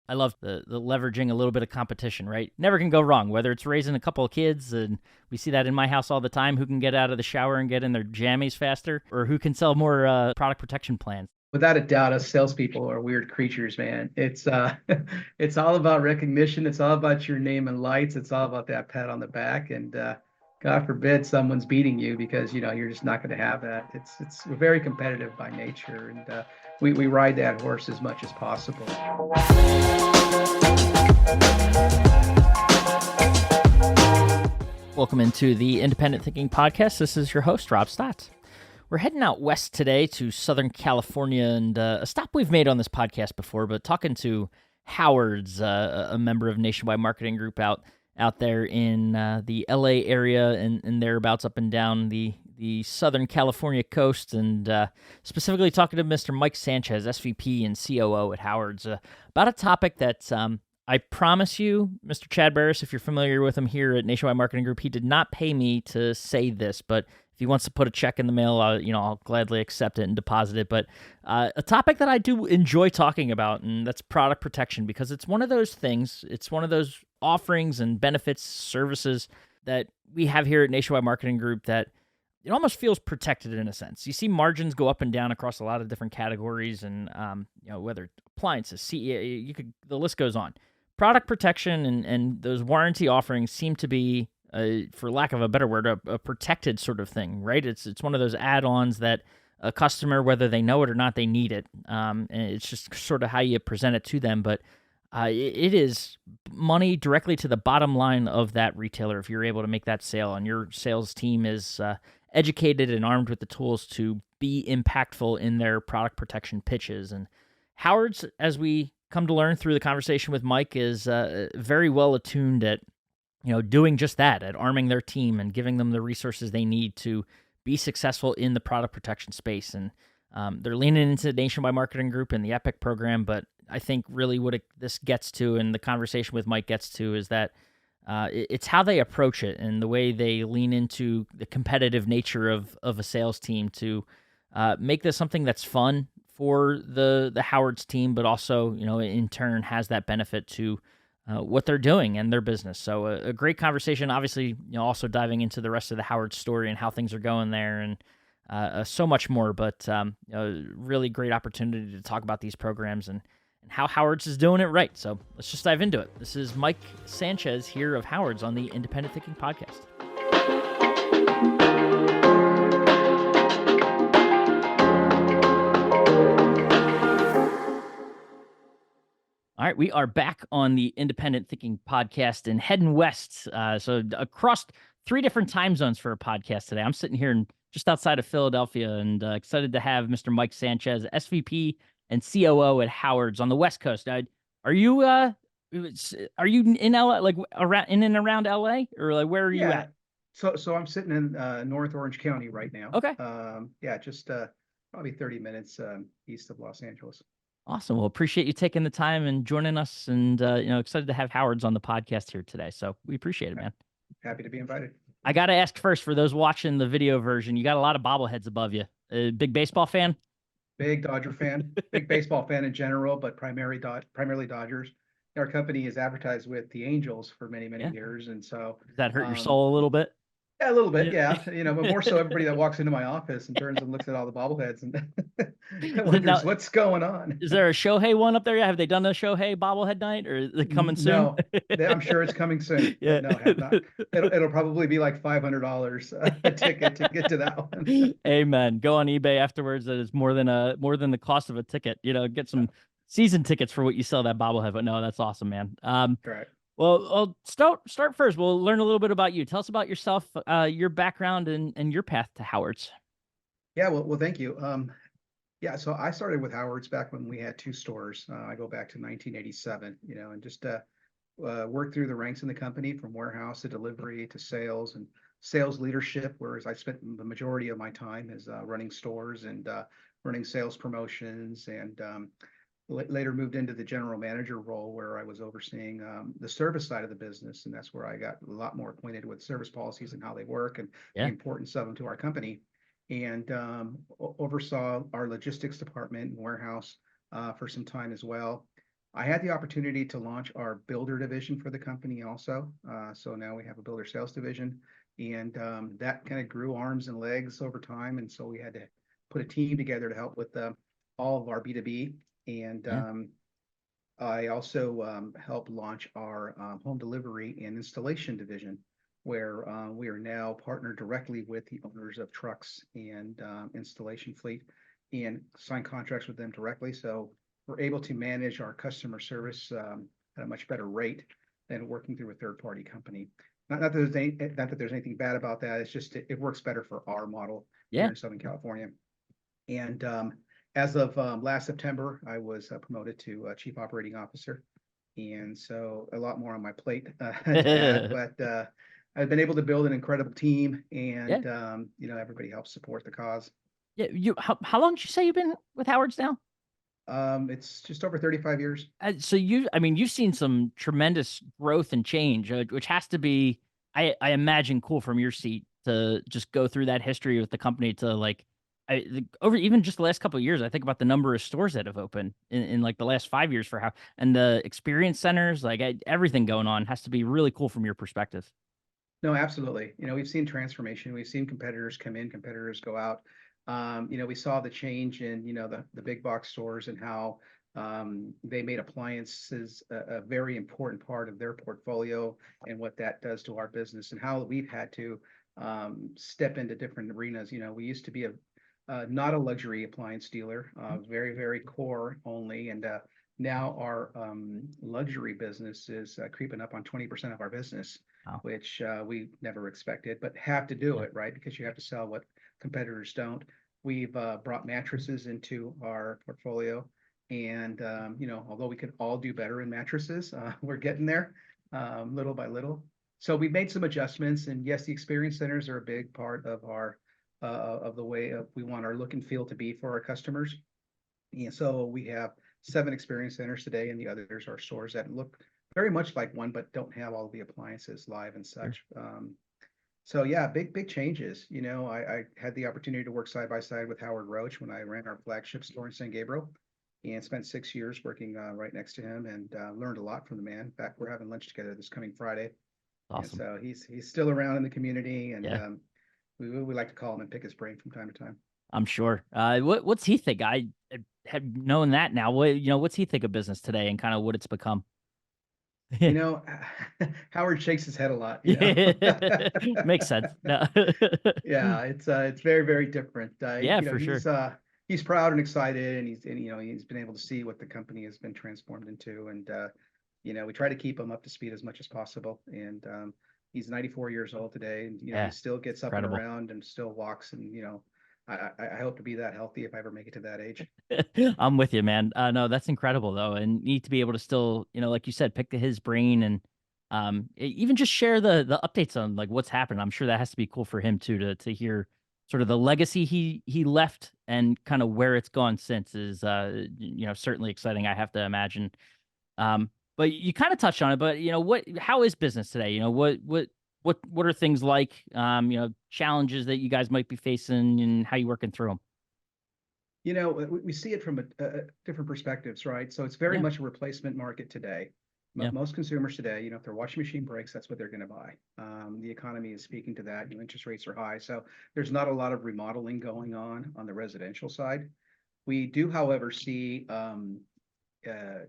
I love the leveraging a little bit of competition, right? Never can go wrong, whether it's raising a couple of kids, and we see that in my house all the time, who can get out of the shower and get in their jammies faster, or who can sell more product protection plans. Without a doubt, us salespeople are weird creatures, man. It's it's all about recognition. It's all about your name and lights. It's all about that pat on the back. And God forbid someone's beating you because you're just not going to have that. We're very competitive by nature, and we ride that horse as much as possible. Welcome into the Independent Thinking Podcast. This is your host, Rob Stotts. We're heading out west today to Southern California, and a stop we've made on this podcast before, but talking to Howard's, a member of Nationwide Marketing Group out there in the LA area and thereabouts, up and down the Southern California coast, and specifically talking to Mr. Mike Sanchez, SVP and COO at Howard's, about a topic that I promise you, Mr. Chad Barris, if you're familiar with him here at Nationwide Marketing Group, he did not pay me to say this, but if he wants to put a check in the mail, I'll gladly accept it and deposit it. But a topic that I do enjoy talking about, and that's product protection, because it's one of those things, it's one of those offerings and benefits, services that we have here at Nationwide Marketing Group that it almost feels protected in a sense. You see margins go up and down across a lot of different categories, and whether appliances, CE, the list goes on. Product protection and those warranty offerings seem to be, for lack of a better word, a protected sort of thing, right? It's one of those add-ons that a customer, whether they know it or not, they need it. And it's just sort of how you present it to them. But it is money directly to the bottom line of that retailer if you're able to make that sale, and your sales team is educated and armed with the tools to be impactful in their product protection pitches. And Howard's, as we come to learn through the conversation with Mike, is very well attuned at doing just that, at arming their team and giving them the resources they need to be successful in the product protection space. And they're leaning into the Nationwide Marketing Group and the EPIC program, but I think really what this gets to, and the conversation with Mike gets to, is that it's how they approach it and the way they lean into the competitive nature of a sales team to make this something that's fun for the Howard's team, but also, in turn has that benefit to what they're doing and their business. So a great conversation, obviously, also diving into the rest of the Howard story and how things are going there, and so much more, but really great opportunity to talk about these programs and how Howard's is doing it right. So let's just dive into it. This is Mike Sanchez here of Howard's on the Independent Thinking Podcast. All right, we are back on the Independent Thinking Podcast and heading west. So across 3 different time zones for a podcast today. I'm sitting here just outside of Philadelphia, and excited to have Mr. Mike Sanchez, SVP and COO at Howard's on the West Coast. Are you in LA, like around in and around LA, or like where are you at? So I'm sitting in North Orange County right now. Okay. Just probably 30 minutes east of Los Angeles. Awesome. Well, appreciate you taking the time and joining us, and excited to have Howard's on the podcast here today. So we appreciate it, man. Happy to be invited. I got to ask first, for those watching the video version, you got a lot of bobbleheads above you. Big baseball fan? Big Dodger fan. Big baseball fan in general, but primarily Dodgers. Our company is advertised with the Angels for many years, and so does that hurt your soul a little bit? Yeah, a little bit, yeah. But more so everybody that walks into my office and turns and looks at all the bobbleheads and wonders what's going on. Is there a Shohei one up there? Have they done a Shohei bobblehead night, or is it coming soon? No, I'm sure it's coming soon. Yeah. No, have not. It'll probably be like $500 a ticket to get to that one. Amen. Go on eBay afterwards. That is more than the cost of a ticket. Get some season tickets for what you sell that bobblehead. But no, that's awesome, man. Correct. Well, I'll start first. We'll learn a little bit about you. Tell us about yourself, your background, and your path to Howard's. Yeah, well, thank you. So I started with Howard's back when we had 2 stores. I go back to 1987, and just worked through the ranks in the company, from warehouse to delivery to sales and sales leadership, whereas I spent the majority of my time as running stores and running sales promotions, and later moved into the general manager role, where I was overseeing the service side of the business. And that's where I got a lot more acquainted with service policies and how they work and the importance of them to our company. And oversaw our logistics department and warehouse for some time as well. I had the opportunity to launch our builder division for the company also. So now we have a builder sales division, and that kind of grew arms and legs over time. And so we had to put a team together to help with all of our B2B. And Yeah. I also helped launch our home delivery and installation division, where we are now partnered directly with the owners of trucks and installation fleet and sign contracts with them directly. So we're able to manage our customer service at a much better rate than working through a third-party company. Not that there's anything bad about that. It's just it works better for our model here Yeah. in Southern California. And as of last September, I was promoted to Chief Operating Officer. And so a lot more on my plate to add, but I've been able to build an incredible team, Yeah. and everybody helps support the cause. Yeah. How long did you say you've been with Howard's now? It's just over 35 years. So I mean, you've seen some tremendous growth and change, which has to be, I imagine, cool from your seat to just go through that history with the company to like, over even just the last couple of years. I think about the number of stores that have opened in like the last 5 years for how, and the experience centers, like everything going on has to be really cool from your perspective. No, absolutely. We've seen transformation. We've seen competitors come in, competitors go out. We saw the change in, the big box stores and how they made appliances a very important part of their portfolio and what that does to our business and how we've had to step into different arenas. We used to be not a luxury appliance dealer, very, very core only. And now our luxury business is creeping up on 20% of our business, Wow. which we never expected, but have to do Yeah. it, right? Because you have to sell what competitors don't. We've brought mattresses into our portfolio. And, although we could all do better in mattresses, we're getting there little by little. So we've made some adjustments. And yes, the experience centers are a big part of the way we want our look and feel to be for our customers. And so we have 7 experience centers today, and the others are stores that look very much like one, but don't have all the appliances live and Sure. such. So yeah, big changes. I had the opportunity to work side by side with Howard Roach when I ran our flagship store in San Gabriel, and spent 6 years working right next to him, and learned a lot from the man. In fact, we're having lunch together this coming Friday, and Awesome. so he's still around in the community, and Yeah. we like to call him and pick his brain from time to time. I'm sure. What's he think? I have known that now. What's he think of business today and kind of what it's become? You know, Howard shakes his head a lot, Yeah. Makes sense. No. Yeah, it's very, very different. Yeah, for sure. He's proud and excited, and he's been able to see what the company has been transformed into, and we try to keep him up to speed as much as possible. And he's 94 years old today, and he Yeah, still gets up and incredible. around and still walks, and I hope to be that healthy if I ever make it to that age. I'm with you, man. No, that's incredible though, and need to be able to still, like you said, pick his brain and even just share the updates on like what's happened. I'm sure that has to be cool for him too to hear sort of the legacy he left and kind of where it's gone since is certainly exciting. I have to imagine. But you kind of touched on it, but how is business today? What are things like? Challenges that you guys might be facing and how you working through them. We see it from a different perspectives, right? So it's very Yeah, much a replacement market today. yeah, Most consumers today, if their washing machine breaks, that's what they're going to buy. The economy is speaking to that. Interest rates are high, so there's not a lot of remodeling going on the residential side. We do, however, see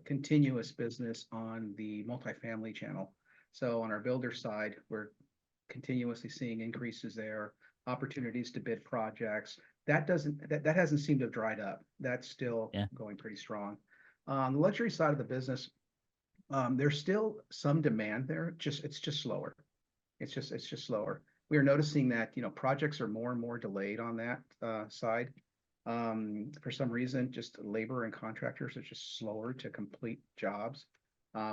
continuous business on the multifamily channel. So on our builder side, we're continuously seeing increases there, opportunities to bid projects. That hasn't seemed to have dried up. That's still yeah, going pretty strong. On the luxury side of the business, there's still some demand there. It's just slower. It's just slower. We are noticing that projects are more and more delayed on that side. For some reason, just labor and contractors are just slower to complete jobs.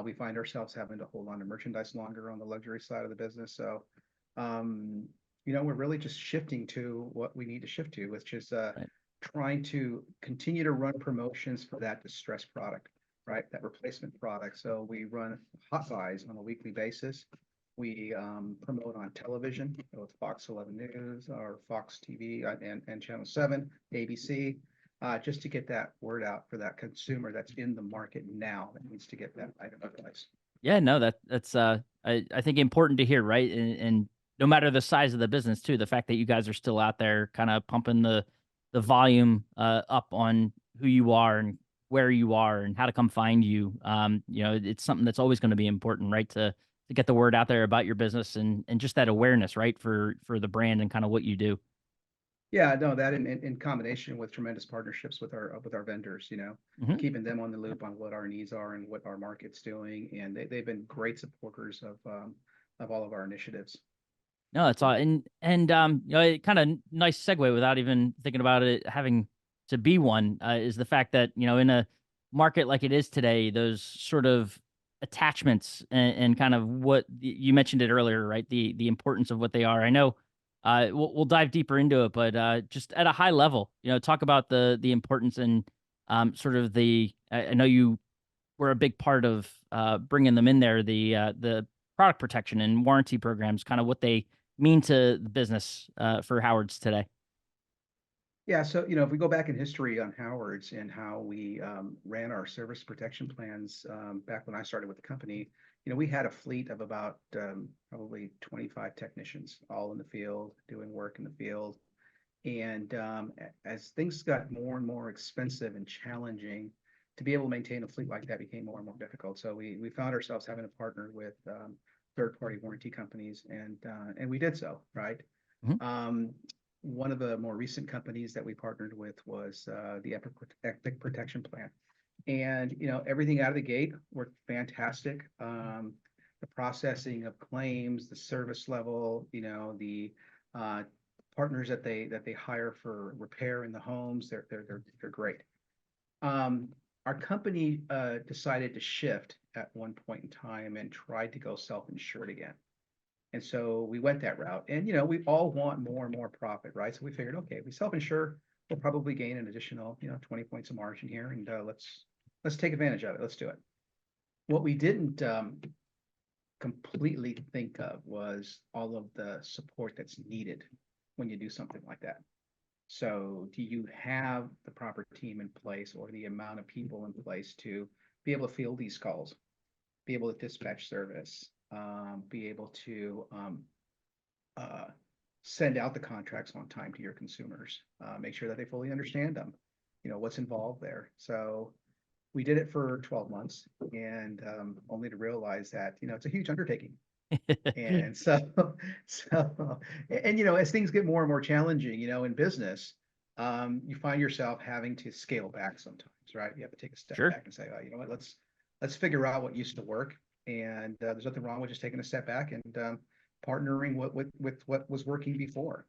We find ourselves having to hold on to merchandise longer on the luxury side of the business. So we're really just shifting to what we need to shift to, which is right. trying to continue to run promotions for that distressed product, right? That replacement product. So we run hot buys on a weekly basis. We promote on television with Fox 11 News or Fox TV and Channel 7, ABC. just to get that word out for that consumer that's in the market now that needs to get that item replaced. Yeah, no, that's I think important to hear, right? And no matter the size of the business too, the fact that you guys are still out there kind of pumping the volume up on who you are and where you are and how to come find you. It's something that's always going to be important, right? To get the word out there about your business and just that awareness, right, for the brand and kind of what you do. Yeah, no, that in combination with tremendous partnerships with our vendors, Mhm. keeping them on the loop on what our needs are and what our market's doing, and they've been great supporters of all of our initiatives. No, that's all. And kind of nice segue without even thinking about it having to be one is the fact that in a market like it is today, those sort of attachments and kind of what you mentioned it earlier, right? The importance of what they are. I know we'll dive deeper into it, but just at a high level, talk about the importance and sort of I know you were a big part of bringing them in there. The product protection and warranty programs, kind of what they mean to the business for Howard's today. Yeah, so if we go back in history on Howard's and how we ran our service protection plans back when I started with the company, we had a fleet of about probably 25 technicians, all in the field, doing work in the field. And as things got more and more expensive and challenging, to be able to maintain a fleet like that became more and more difficult. So we found ourselves having to partner with third-party warranty companies, and we did so, right? Mhm. One of the more recent companies that we partnered with was the Epic Protection Plan. And, everything out of the gate worked fantastic. The processing of claims, the service level, the partners that they hire for repair in the homes, they're great. Our company decided to shift at one point in time and tried to go self-insured again. And so we went that route. And we all want more and more profit, right? So we figured, okay, if we self-insure, we'll probably gain an additional 20 points of margin here, and let's take advantage of it. Let's do it. What we didn't completely think of was all of the support that's needed when you do something like that. So do you have the proper team in place or the amount of people in place to be able to field these calls, be able to dispatch service, be able to send out the contracts on time to your consumers, make sure that they fully understand them, what's involved there. So we did it for 12 months and only to realize that, it's a huge undertaking. And so, as things get more and more challenging, in business, you find yourself having to scale back sometimes, right? You have to take a step Sure. back and say, oh, you know what, let's figure out what used to work. And there's nothing wrong with just taking a step back and partnering with what was working before.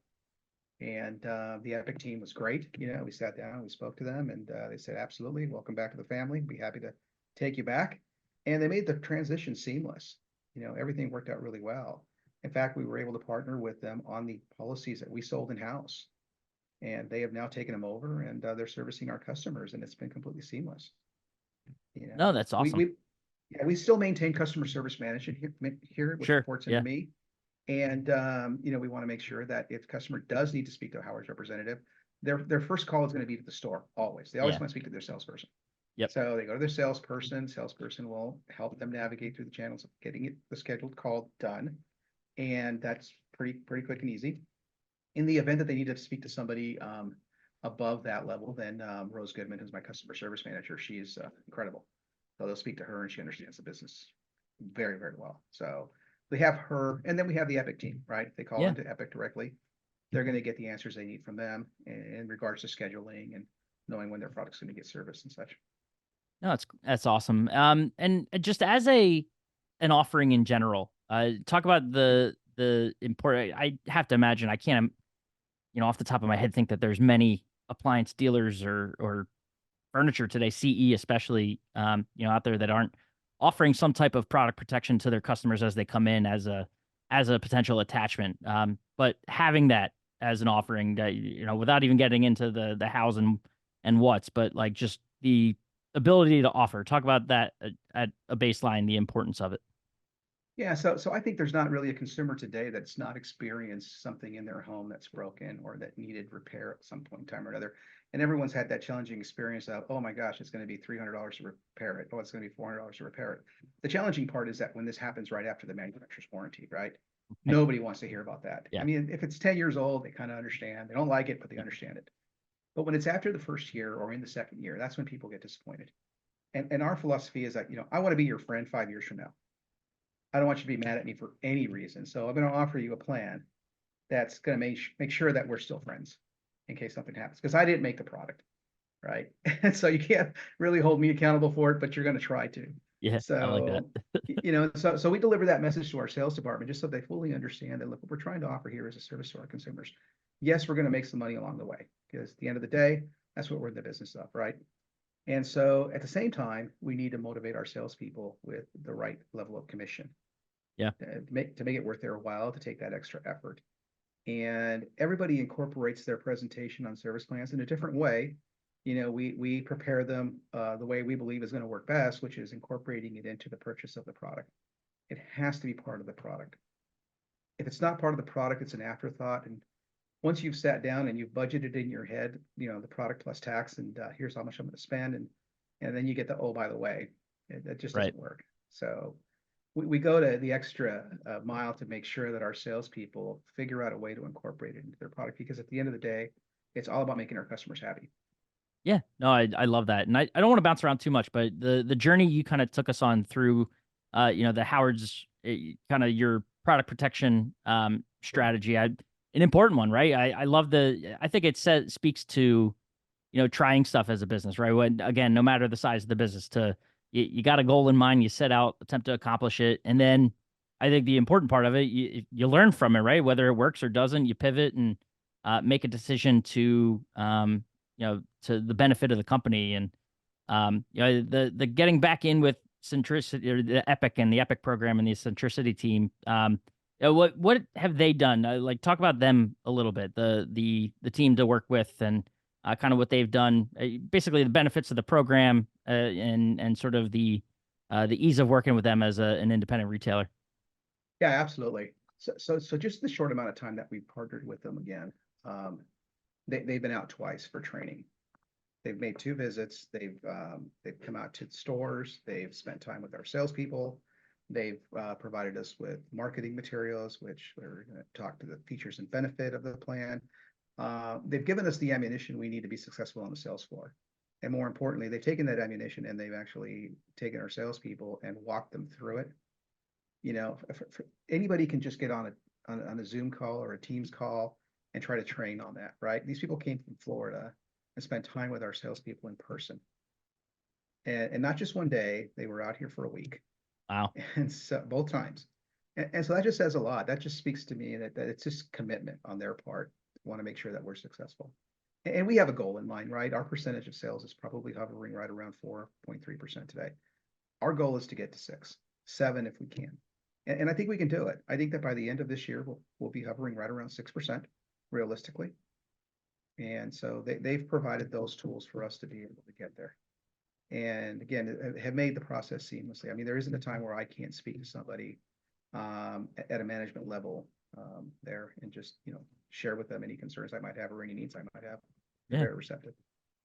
And the Epic team was great. We sat down, we spoke to them, and they said, absolutely, welcome back to the family. Be happy to take you back. And they made the transition seamless. Everything worked out really well. In fact, we were able to partner with them on the policies that we sold in-house. And they have now taken them over, and they're servicing our customers, and it's been completely seamless. No, that's awesome. We still maintain customer service management here, which Sure. reports into Yeah. me. And we want to make sure that if the customer does need to speak to a Howard's representative, their first call is going to be to the store always. They always Yeah. want to speak to their salesperson. Yep. So they go to their salesperson. Salesperson will help them navigate through the channels of getting the scheduled call done, and that's pretty quick and easy. In the event that they need to speak to somebody above that level, then Rose Goodman, who's my customer service manager, she's incredible. So they'll speak to her, and she understands the business very, very well. So we have her, and then we have the Epic team, right? They call Yeah. into Epic directly. They're going to get the answers they need from them in regards to scheduling and knowing when their product's going to get serviced and such. No, that's awesome. And just as an offering in general, talk about the important. I have to imagine I can't, off the top of my head, think that there's many appliance dealers or furniture today, CE especially, out there that aren't offering some type of product protection to their customers as they come in as a potential attachment. But having that as an offering that, without even getting into the hows and what's, but like just the ability to offer, talk about that at a baseline, the importance of it. Yeah, so I think there's not really a consumer today that's not experienced something in their home that's broken or that needed repair at some point in time or another. And everyone's had that challenging experience of, oh my gosh, it's going to be $300 to repair it. Oh, it's going to be $400 to repair it. The challenging part is that when this happens right after the manufacturer's warranty, right? Right. Nobody wants to hear about that. I Yeah. mean, if it's 10 years old, they kind of understand. They don't like it, but they understand it. But when it's after the first year or in the second year, that's when people get disappointed. And our philosophy is that, I want to be your friend 5 years from now. I don't want you to be mad at me for any reason. So I'm going to offer you a plan that's going to make sure that we're still friends in case something happens. Because I didn't make the product, right? And so you can't really hold me accountable for it, but you're going to try to. Yeah. I like that. So, so we deliver that message to our sales department just so they fully understand that, look, what we're trying to offer here is a service to our consumers. Yes, we're going to make some money along the way because at the end of the day, that's what we're in the business of, right? And so at the same time, we need to motivate our salespeople with the right level of commission Yeah. to make it worth their while to take that extra effort. And everybody incorporates their presentation on service plans in a different way. We prepare them the way we believe is going to work best, which is incorporating it into the purchase of the product. It has to be part of the product. If it's not part of the product, it's an afterthought. And once you've sat down and you've budgeted in your head, the product plus tax, and here's how much I'm going to spend, and then you get the, oh, by the way, that just Right. doesn't work. So we go to the extra mile to make sure that our salespeople figure out a way to incorporate it into their product, because at the end of the day, it's all about making our customers happy. Yeah, no, I love that, and I don't want to bounce around too much, but the journey you kind of took us on through, the Howard's kind of your product protection strategy, an important one, right? I love I think it speaks to trying stuff as a business, right? When again, no matter the size of the business, you got a goal in mind, you set out, attempt to accomplish it, and then I think the important part of it, you learn from it, right? Whether it works or doesn't, you pivot and make a decision to to the benefit of the company. And the getting back in with centricity, or the Epic and the Epic program and the centricity team. What have they done? Like, talk about them a little bit. The team to work with, and kind of what they've done. Basically, the benefits of the program, and sort of the ease of working with them as an independent retailer. Yeah, absolutely. So just the short amount of time that we partnered with them again, they've been out twice for training. They've made 2 visits. They've come out to the stores. They've spent time with our salespeople. They've provided us with marketing materials, which we're going to talk to the features and benefit of the plan. They've given us the ammunition we need to be successful on the sales floor. And more importantly, they've taken that ammunition and they've actually taken our salespeople and walked them through it. Anybody can just get on a Zoom call or a Teams call and try to train on that, right? These people came from Florida and spent time with our salespeople in person. And not just one day, they were out here for a week. Wow. And so both times. And so that just says a lot. That just speaks to me that it's just commitment on their part. Want to make sure that we're successful. And we have a goal in mind, right? Our percentage of sales is probably hovering right around 4.3% today. Our goal is to get to 6, 7 if we can. And I think we can do it. I think that by the end of this year, we'll be hovering right around 6% realistically. And so they've provided those tools for us to be able to get there. And again, have made the process seamlessly. I mean, there isn't a time where I can't speak to somebody at a management level there and just, share with them any concerns I might have or any needs I might have. They're Yeah. very receptive.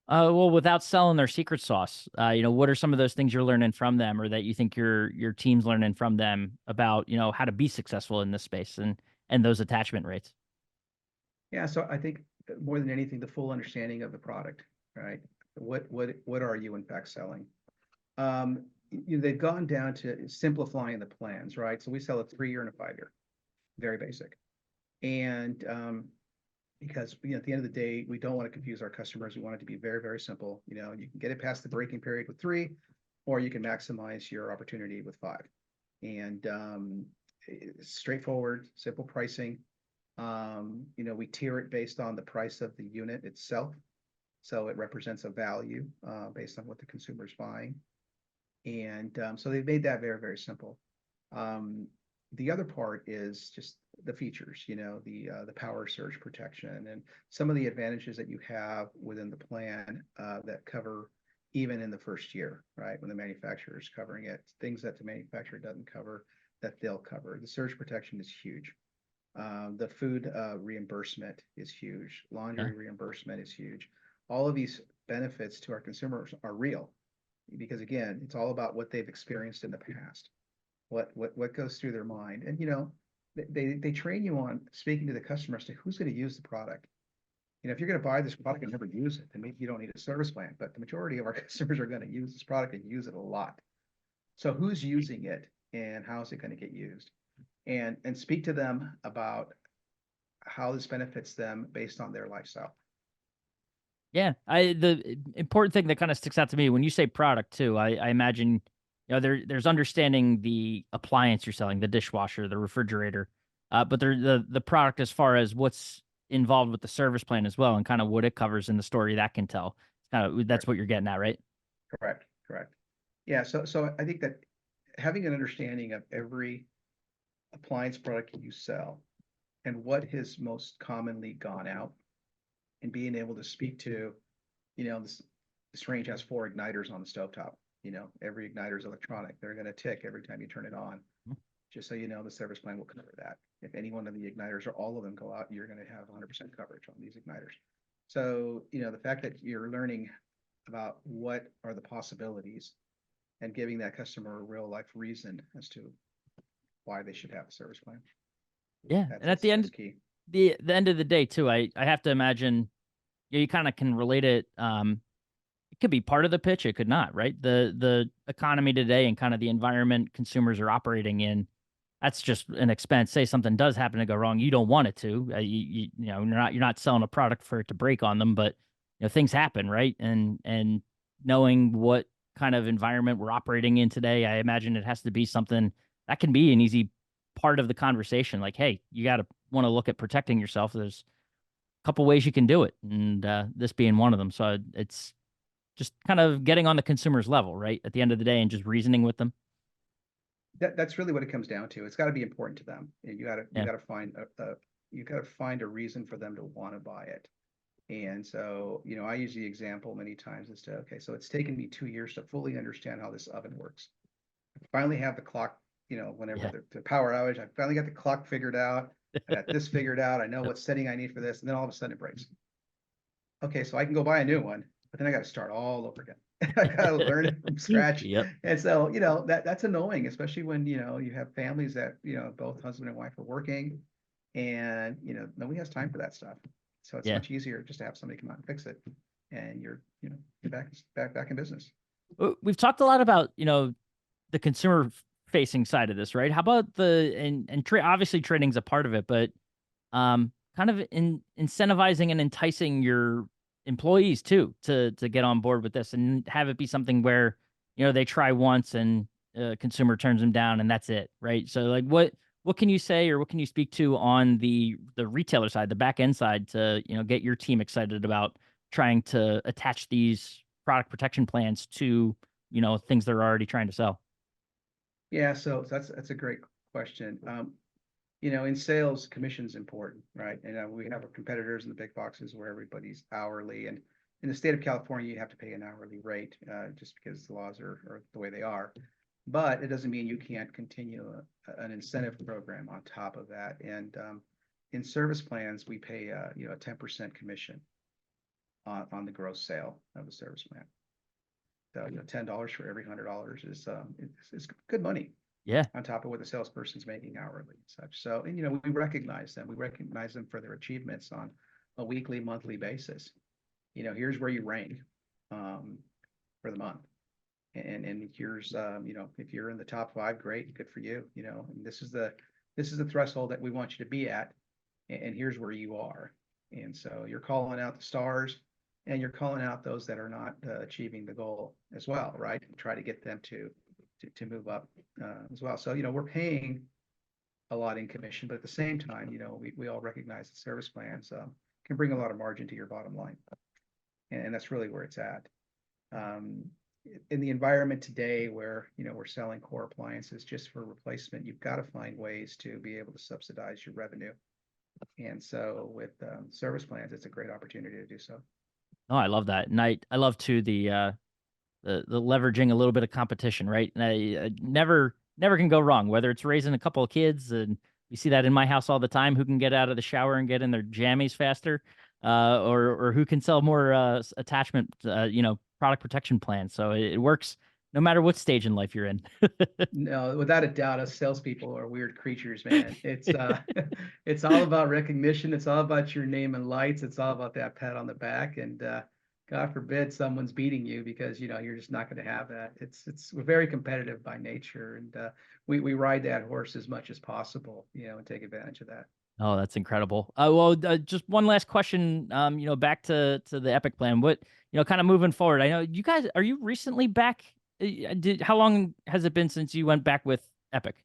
Well, without selling their secret sauce, what are some of those things you're learning from them, or that you think your team's learning from them about, how to be successful in this space, and those attachment rates? Yeah, so I think more than anything, the full understanding of the product, right? What are you in fact selling? They've gone down to simplifying the plans, right? So we sell a 3-year and a 5-year, very basic. And because at the end of the day, we don't want to confuse our customers. We want it to be very, very simple. You can get it past the breaking period with 3, or you can maximize your opportunity with 5. And straightforward, simple pricing. We tier it based on the price of the unit itself. So it represents a value based on what the consumer is buying. And so they've made that very, very simple. The other part is just the features, the power surge protection and some of the advantages that you have within the plan that cover even in the first year, right? When the manufacturer is covering it, things that the manufacturer doesn't cover. that they'll cover. The surge protection is huge. The food reimbursement is huge. Yeah. Laundry reimbursement is huge. All of these benefits to our consumers are real because again, it's all about what they've experienced in the past, what goes through their mind, and they train you on speaking to the customer as to who's going to use the product. If you're going to buy this product and never use it, then maybe you don't need a service plan. But the majority of our customers are going to use this product and use it a lot. So who's using it and how is it going to get used? And speak to them about how this benefits them based on their lifestyle. Yeah, the important thing that kind of sticks out to me when you say product too, I imagine there's understanding the appliance you're selling, the dishwasher, the refrigerator, but the product as far as what's involved with the service plan as well, and kind of what it covers in the story that can tell. Kind of that's Correct. what you're getting at, right? Correct. Yeah. So I think that having an understanding of every appliance product you sell and what has most commonly gone out and being able to speak to, this range has 4 igniters on the stovetop. Every igniter is electronic. They're going to tick every time you turn it on. Just so you know, the service plan will cover that. If any one of the igniters or all of them go out, you're going to have 100% coverage on these igniters. So, the fact that you're learning about what are the possibilities and giving that customer a real life reason as to why they should have a service plan. Yeah, and at the end, key. the end of the day too, I have to imagine you kind of can relate it. It could be part of the pitch, it could not, right? The economy today and kind of the environment consumers are operating in, that's just an expense. Say something does happen to go wrong, you don't want it to. You're not selling a product for it to break on them, but things happen, right? And knowing what kind of environment we're operating in today, I imagine it has to be something that can be an easy part of the conversation. Like, hey, you got to want to look at protecting yourself. There's a couple ways you can do it, and this being one of them. So it's just kind of getting on the consumer's level, right? At the end of the day, and just reasoning with them. That's really what it comes down to. It's got to be important to them, and you got Yeah. to find a reason for them to want to buy it. And so, I use the example many times as to, okay, so it's taken me 2 years to fully understand how this oven works. I finally have the clock, whenever the power outage, I finally got the clock figured out. I got this figured out. I know what setting I need for this. And then all of a sudden it breaks. Okay, so I can go buy a new one, but then I got to start all over again. I got to learn it from scratch. Yep. And so, that's annoying, especially when, you have families that, both husband and wife are working and, nobody has time for that stuff. So it's much easier just to have somebody come out and fix it. And you're back in business. We've talked a lot about, the consumer facing side of this, right? How about obviously trading's a part of it, but kind of incentivizing and enticing your employees too to get on board with this and have it be something where they try once and consumer turns them down and that's it, right? So like what can you say or what can you speak to on the retailer side, the back end side, to get your team excited about trying to attach these product protection plans to things they're already trying to sell? Yeah, so that's a great question. In sales, commission's important, right? And we have our competitors in the big boxes where everybody's hourly, and in the state of California, you have to pay an hourly rate just because the laws are the way they are. But it doesn't mean you can't continue an incentive program on top of that. And in service plans, we pay a 10% commission on the gross sale of the service plan. So $10 for every $100 is good money. Yeah. On top of what the salesperson's making hourly and such. So, and we recognize them. We recognize them for their achievements on a weekly, monthly basis. Here's where you rank for the month. And here's if you're in the top 5, great, good for you. And this is the threshold that we want you to be at, and here's where you are. And so you're calling out the stars, and you're calling out those that are not achieving the goal as well, right? And try to get them to move up as well. So we're paying a lot in commission, but at the same time, we all recognize that service plans can bring a lot of margin to your bottom line, and that's really where it's at. In the environment today where we're selling core appliances just for replacement, you've got to find ways to be able to subsidize your revenue. And so with service plans, it's a great opportunity to do so. Oh, I love that. And I love too the leveraging a little bit of competition, right? And I never never can go wrong, whether it's raising a couple of kids, and you see that in my house all the time, who can get out of the shower and get in their jammies faster, or who can sell more attachment, product protection plans. So it works no matter what stage in life you're in. No, without a doubt, us salespeople are weird creatures, man. It's it's all about recognition. It's all about your name and lights. It's all about that pat on the back. And God forbid someone's beating you, because you're just not going to have that. We're very competitive by nature, and we ride that horse as much as possible, and take advantage of that. Oh, that's incredible. Just one last question. Back to the Epic plan. What, kind of moving forward. I know you guys. Are you recently back? How long has it been since you went back with Epic?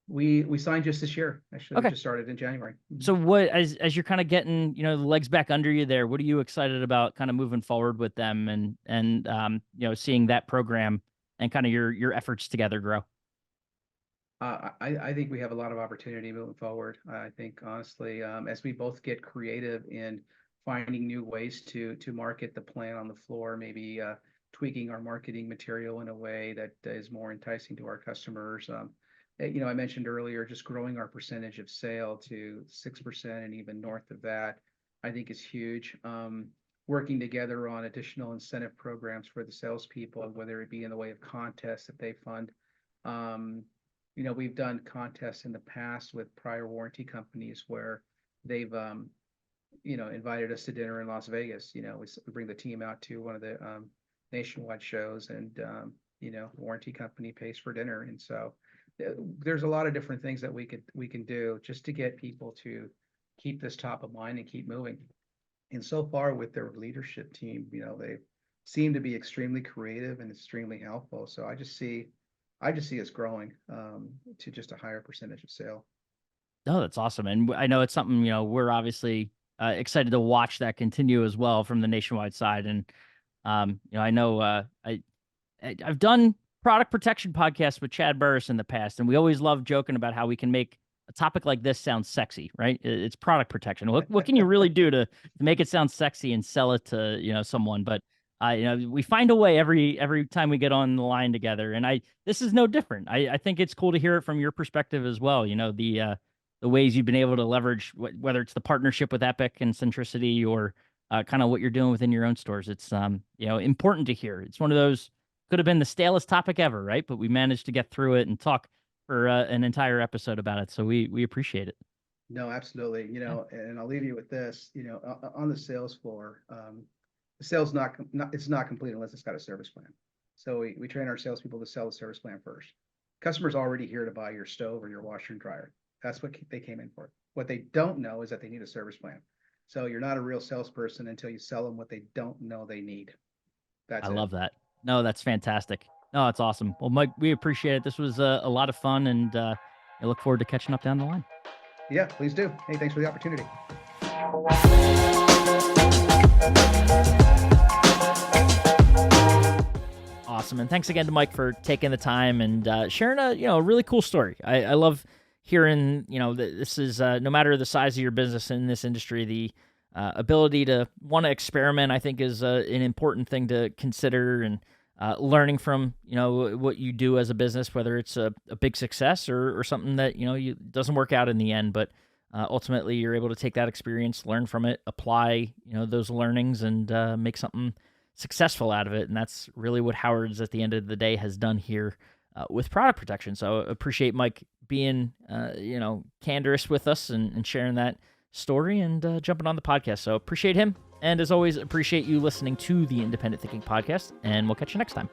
We signed just this year. Actually, Okay. we just started in January. So what, as you're kind of getting, the legs back under you there, what are you excited about kind of moving forward with them, and seeing that program and kind of your efforts together grow? I think we have a lot of opportunity moving forward. I think honestly, as we both get creative in finding new ways to market the plan on the floor, maybe tweaking our marketing material in a way that is more enticing to our customers. I mentioned earlier, just growing our percentage of sale to 6% and even north of that, I think is huge. Working together on additional incentive programs for the salespeople, whether it be in the way of contests that they fund. We've done contests in the past with prior warranty companies where they've, invited us to dinner in Las Vegas. We bring the team out to one of the nationwide shows, and, warranty company pays for dinner. And so there's a lot of different things that we can do just to get people to keep this top of mind and keep moving. And so far with their leadership team, they seem to be extremely creative and extremely helpful. So I just see us growing to just a higher percentage of sale. Oh, that's awesome. And I know it's something, we're obviously excited to watch that continue as well from the nationwide side. And, I know I've done product protection podcasts with Chad Burris in the past, and we always love joking about how we can make a topic like this sound sexy, right? It's product protection. What can you really do to make it sound sexy and sell it to, someone? But we find a way every time we get on the line together, and this is no different. I think it's cool to hear it from your perspective as well. The ways you've been able to leverage, whether it's the partnership with Epic and Centricity, or kind of what you're doing within your own stores. It's important to hear. It's one of those, could have been the stalest topic ever, right? But we managed to get through it and talk for an entire episode about it. So we appreciate it. No, absolutely. And I'll leave you with this. On the sales floor, the sales it's not complete unless it's got a service plan. So we train our salespeople to sell the service plan first. Customers already here to buy your stove or your washer and dryer. That's what they came in for. What they don't know is that they need a service plan. So you're not a real salesperson until you sell them what they don't know they need. I love that. No, that's fantastic. No, it's awesome. Well, Mike, we appreciate it. This was a lot of fun, and I look forward to catching up down the line. Yeah, please do. Hey, thanks for the opportunity. Awesome. And thanks again to Mike for taking the time and sharing a really cool story. I love hearing, this is no matter the size of your business in this industry, the ability to want to experiment, I think, is an important thing to consider, and learning from, what you do as a business, whether it's a big success or something that, doesn't work out in the end, but ultimately you're able to take that experience, learn from it, apply, those learnings, and make something successful out of it. And that's really what Howard's at the end of the day has done here with product protection. So appreciate Mike being, candorous with us and sharing that story and jumping on the podcast. So appreciate him. And as always, appreciate you listening to the Independent Thinking Podcast, and we'll catch you next time.